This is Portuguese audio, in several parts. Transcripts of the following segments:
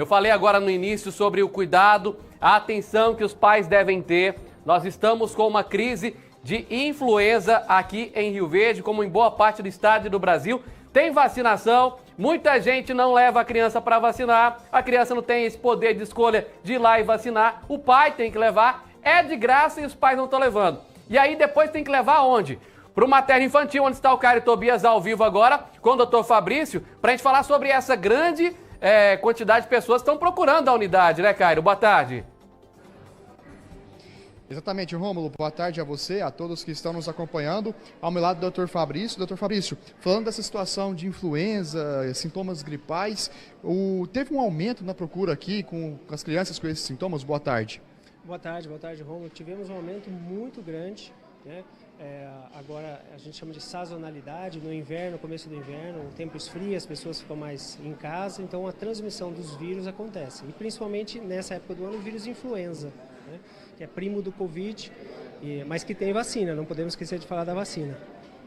Eu falei agora no início sobre o cuidado, a atenção que os pais devem ter. Nós estamos com uma crise de influenza aqui em Rio Verde, como em boa parte do estado e do Brasil. Tem vacinação, muita gente não leva a criança para vacinar, a criança não tem esse poder de escolha de ir lá e vacinar, o pai tem que levar, é de graça e os pais não estão levando. E aí depois tem que levar aonde? Para o materno infantil, onde está o Caio Tobias ao vivo agora, com o doutor Fabrício, para a gente falar sobre essa grande quantidade de pessoas que estão procurando a unidade, né, Caio? Boa tarde. Exatamente, Rômulo. Boa tarde a você, a todos que estão nos acompanhando. Ao meu lado, o doutor Fabrício. Doutor Fabrício, falando dessa situação de influenza, sintomas gripais, teve um aumento na procura aqui com as crianças com esses sintomas? Boa tarde. Boa tarde, Rômulo. Tivemos um aumento muito grande, né? Agora a gente chama de sazonalidade, no inverno, começo do inverno, o tempo esfria, as pessoas ficam mais em casa, então a transmissão dos vírus acontece. E principalmente nessa época do ano, o vírus influenza, né? Que é primo do Covid, mas que tem vacina, não podemos esquecer de falar da vacina.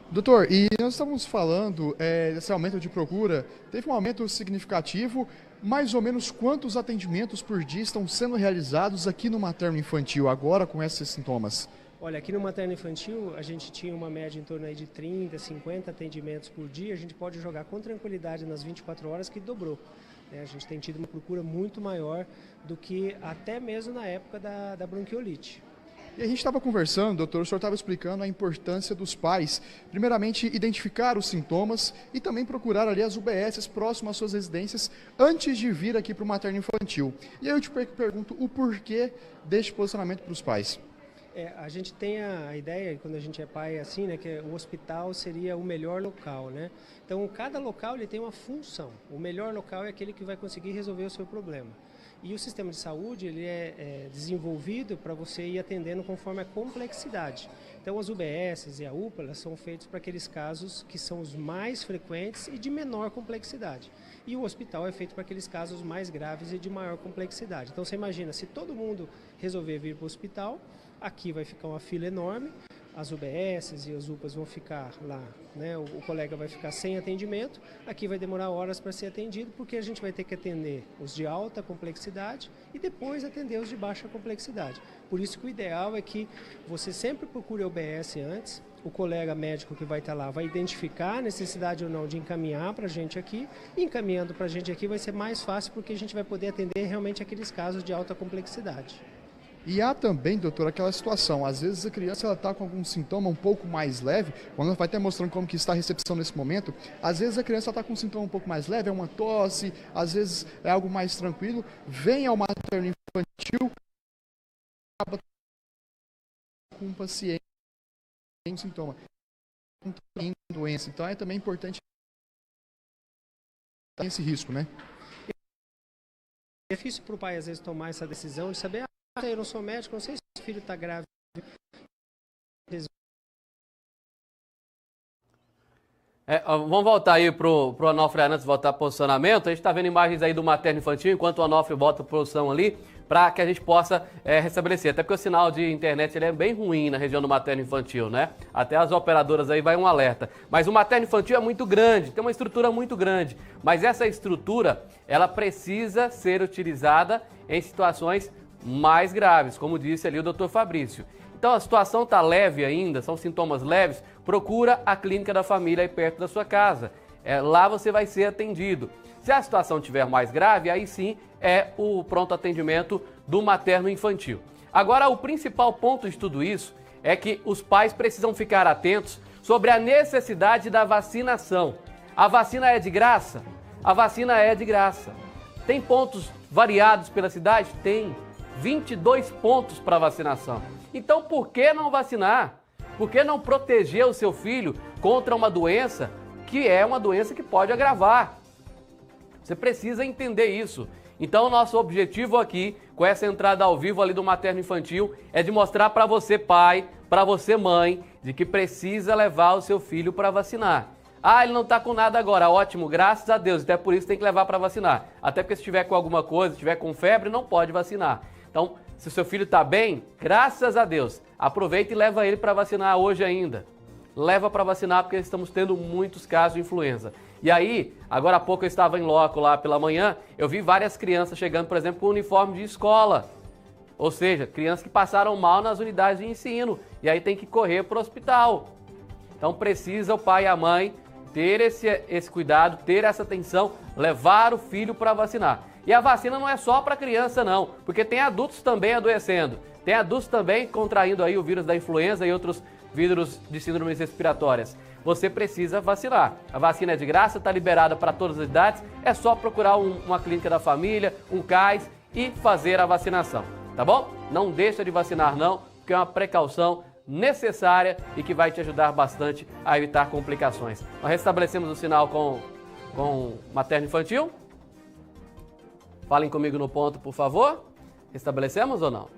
Doutor, e nós estamos falando desse aumento de procura, teve um aumento significativo, mais ou menos quantos atendimentos por dia estão sendo realizados aqui no materno infantil agora com esses sintomas? Olha, aqui no materno infantil a gente tinha uma média em torno aí de 30, 50 atendimentos por dia, a gente pode jogar com tranquilidade nas 24 horas que dobrou. A gente tem tido uma procura muito maior do que até mesmo na época da bronquiolite. E a gente estava conversando, doutor, o senhor estava explicando a importância dos pais, primeiramente identificar os sintomas e também procurar ali as UBSs próximas às suas residências antes de vir aqui para o materno infantil. E aí eu te pergunto o porquê deste posicionamento para os pais. A gente tem a ideia, quando a gente é pai, assim, né, que o hospital seria o melhor local, né? Então, cada local ele tem uma função. O melhor local é aquele que vai conseguir resolver o seu problema. E o sistema de saúde ele é desenvolvido para você ir atendendo conforme a complexidade. Então, as UBSs e a UPA elas são feitas para aqueles casos que são os mais frequentes e de menor complexidade. E o hospital é feito para aqueles casos mais graves e de maior complexidade. Então, você imagina, se todo mundo resolver vir para o hospital, aqui vai ficar uma fila enorme, as UBSs e as UPAs vão ficar lá, né? O colega vai ficar sem atendimento, aqui vai demorar horas para ser atendido, porque a gente vai ter que atender os de alta complexidade e depois atender os de baixa complexidade. Por isso que o ideal é que você sempre procure a UBS antes, o colega médico que vai estar lá vai identificar a necessidade ou não de encaminhar para a gente aqui, e encaminhando para a gente aqui vai ser mais fácil porque a gente vai poder atender realmente aqueles casos de alta complexidade. E há também, doutor, aquela situação, às vezes a criança está com algum sintoma um pouco mais leve, quando vai até mostrando como que está a recepção nesse momento, às vezes a criança está com um sintoma um pouco mais leve, é uma tosse, às vezes é algo mais tranquilo, vem ao materno infantil, acaba com um paciente com sintoma, com doença, então é também importante ter esse risco, né? É difícil para o pai às vezes tomar essa decisão de saber, eu não sou médico, não sei se o filho está grave. Vamos voltar aí pro Onofre antes de voltar ao posicionamento. A gente está vendo imagens aí do materno infantil, enquanto o Onofre volta a posição ali, para que a gente possa restabelecer. Até porque o sinal de internet ele é bem ruim na região do materno infantil, né? Até as operadoras aí vai um alerta. Mas o materno infantil é muito grande, tem uma estrutura muito grande. Mas essa estrutura, ela precisa ser utilizada em situações mais graves, como disse ali o doutor Fabrício. Então a situação está leve ainda, são sintomas leves, procura a clínica da família aí perto da sua casa. Lá você vai ser atendido. Se a situação estiver mais grave, aí sim é o pronto atendimento do materno infantil. Agora, o principal ponto de tudo isso é que os pais precisam ficar atentos sobre a necessidade da vacinação. A vacina é de graça? A vacina é de graça. Tem pontos variados pela cidade? Tem. 22 pontos para vacinação. Então, por que não vacinar? Por que não proteger o seu filho contra uma doença que é uma doença que pode agravar? Você precisa entender isso. Então, nosso objetivo aqui, com essa entrada ao vivo ali do materno infantil, é de mostrar para você, pai, para você, mãe, de que precisa levar o seu filho para vacinar. Ah, ele não está com nada agora. Ótimo, graças a Deus. Até por isso tem que levar para vacinar. Até porque se estiver com alguma coisa, se estiver com febre, não pode vacinar. Então, se o seu filho está bem, graças a Deus, aproveita e leva ele para vacinar hoje ainda. Leva para vacinar porque estamos tendo muitos casos de influenza. E aí, agora há pouco eu estava em loco lá pela manhã, eu vi várias crianças chegando, por exemplo, com uniforme de escola. Ou seja, crianças que passaram mal nas unidades de ensino e aí tem que correr para o hospital. Então precisa o pai e a mãe ter esse cuidado, ter essa atenção, levar o filho para vacinar. E a vacina não é só para criança não, porque tem adultos também adoecendo. Tem adultos também contraindo aí o vírus da influenza e outros vírus de síndromes respiratórias. Você precisa vacinar. A vacina é de graça, está liberada para todas as idades. É só procurar uma clínica da família, um CAIS e fazer a vacinação, tá bom? Não deixa de vacinar não, porque é uma precaução necessária e que vai te ajudar bastante a evitar complicações. Nós restabelecemos o sinal com materno-infantil. Falem comigo no ponto, por favor. Restabelecemos ou não?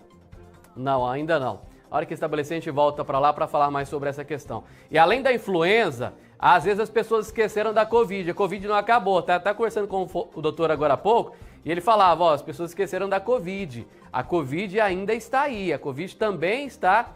Não, ainda não. A hora que estabelecer, a gente volta para lá para falar mais sobre essa questão. E além da influenza, às vezes as pessoas esqueceram da Covid. A Covid não acabou. Tá conversando com o doutor agora há pouco e ele falava, ó, as pessoas esqueceram da Covid. A Covid ainda está aí. A Covid também está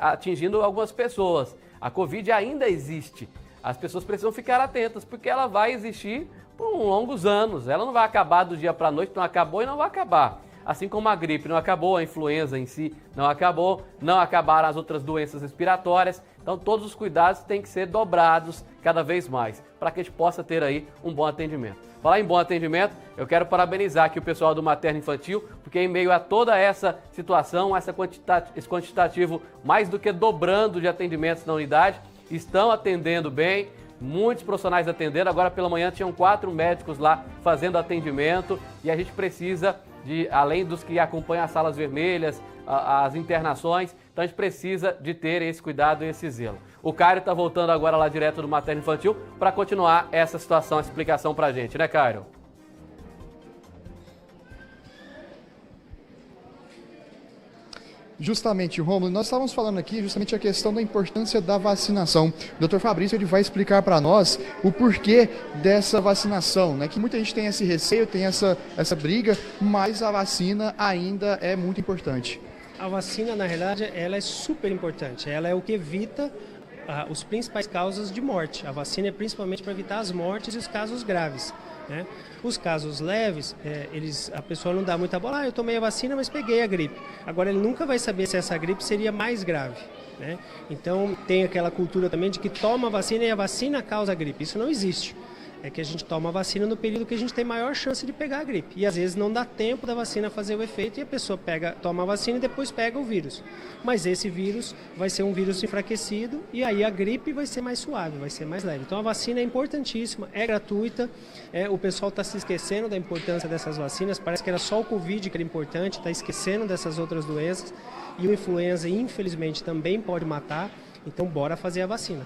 atingindo algumas pessoas. A Covid ainda existe. As pessoas precisam ficar atentas, porque ela vai existir por longos anos. Ela não vai acabar do dia para a noite, não acabou e não vai acabar. Assim como a gripe não acabou, a influenza em si não acabou, não acabaram as outras doenças respiratórias. Então todos os cuidados têm que ser dobrados cada vez mais, para que a gente possa ter aí um bom atendimento. Falar em bom atendimento, eu quero parabenizar aqui o pessoal do Materno Infantil, porque em meio a toda essa situação, esse quantitativo mais do que dobrando de atendimentos na unidade, estão atendendo bem, muitos profissionais atendendo. Agora pela manhã tinham 4 médicos lá fazendo atendimento e a gente precisa além dos que acompanham as salas vermelhas, as internações, então a gente precisa de ter esse cuidado e esse zelo. O Cairo está voltando agora lá direto do Materno Infantil para continuar essa situação, essa explicação para a gente, né, Cairo? Justamente, Rômulo, nós estávamos falando aqui justamente a questão da importância da vacinação. O Dr. Fabrício ele vai explicar para nós o porquê dessa vacinação, né? Que muita gente tem esse receio, tem essa briga, mas a vacina ainda é muito importante. A vacina, na realidade, ela é super importante. Ela é o que evita os principais causas de morte. A vacina é principalmente para evitar as mortes e os casos graves, né? Os casos leves, a pessoa não dá muita bola, eu tomei a vacina, mas peguei a gripe. Agora ele nunca vai saber se essa gripe seria mais grave, né? Então tem aquela cultura também de que toma a vacina e a vacina causa a gripe. Isso não existe. É que a gente toma a vacina no período que a gente tem maior chance de pegar a gripe. E às vezes não dá tempo da vacina fazer o efeito e a pessoa toma a vacina e depois pega o vírus. Mas esse vírus vai ser um vírus enfraquecido e aí a gripe vai ser mais suave, vai ser mais leve. Então a vacina é importantíssima, é gratuita. O pessoal está se esquecendo da importância dessas vacinas. Parece que era só o Covid que era importante, está esquecendo dessas outras doenças. E o influenza, infelizmente, também pode matar. Então bora fazer a vacina.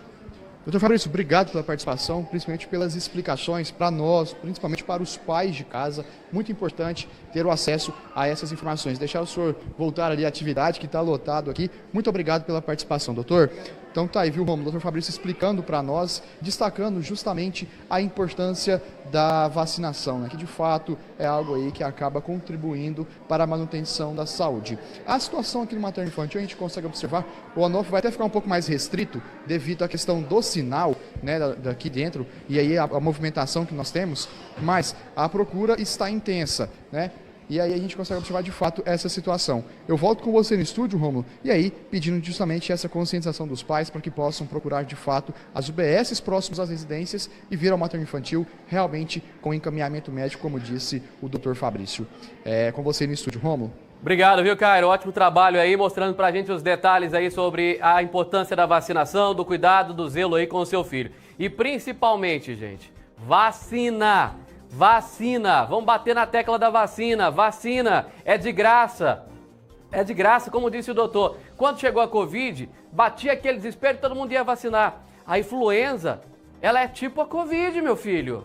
Doutor Fabrício, obrigado pela participação, principalmente pelas explicações para nós, principalmente para os pais de casa. Muito importante ter o acesso a essas informações. Deixar o senhor voltar ali à atividade que está lotado aqui. Muito obrigado pela participação, doutor. Então tá aí, viu, Rômulo? Doutor Fabrício explicando para nós, destacando justamente a importância da vacinação, né? Que de fato é algo aí que acaba contribuindo para a manutenção da saúde. A situação aqui no Materno Infantil, a gente consegue observar, o Onofre vai até ficar um pouco mais restrito devido à questão do sinal, né, daqui dentro, e aí a movimentação que nós temos, mas a procura está intensa, né? E aí a gente consegue observar de fato essa situação. Eu volto com você no estúdio, Rômulo, e aí pedindo justamente essa conscientização dos pais para que possam procurar de fato as UBSs próximas às residências e vir ao materno infantil realmente com encaminhamento médico, como disse o Dr. Fabrício. Com você no estúdio, Rômulo. Obrigado, viu, Cairo? Ótimo trabalho aí, mostrando pra gente os detalhes aí sobre a importância da vacinação, do cuidado, do zelo aí com o seu filho. E principalmente, gente, vacina! Vacina! Vamos bater na tecla da vacina. Vacina é de graça. É de graça, como disse o doutor. Quando chegou a Covid, batia aquele desespero e todo mundo ia vacinar. A influenza, ela é tipo a Covid, meu filho.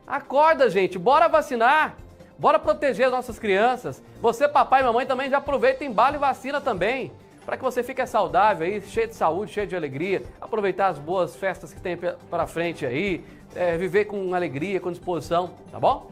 Acorda, gente. Bora vacinar. Bora proteger as nossas crianças. Você, papai e mamãe, também já aproveita, embala e vacina também. Para que você fique saudável aí, cheio de saúde, cheio de alegria. Aproveitar as boas festas que tem para frente aí. Viver com alegria, com disposição, tá bom?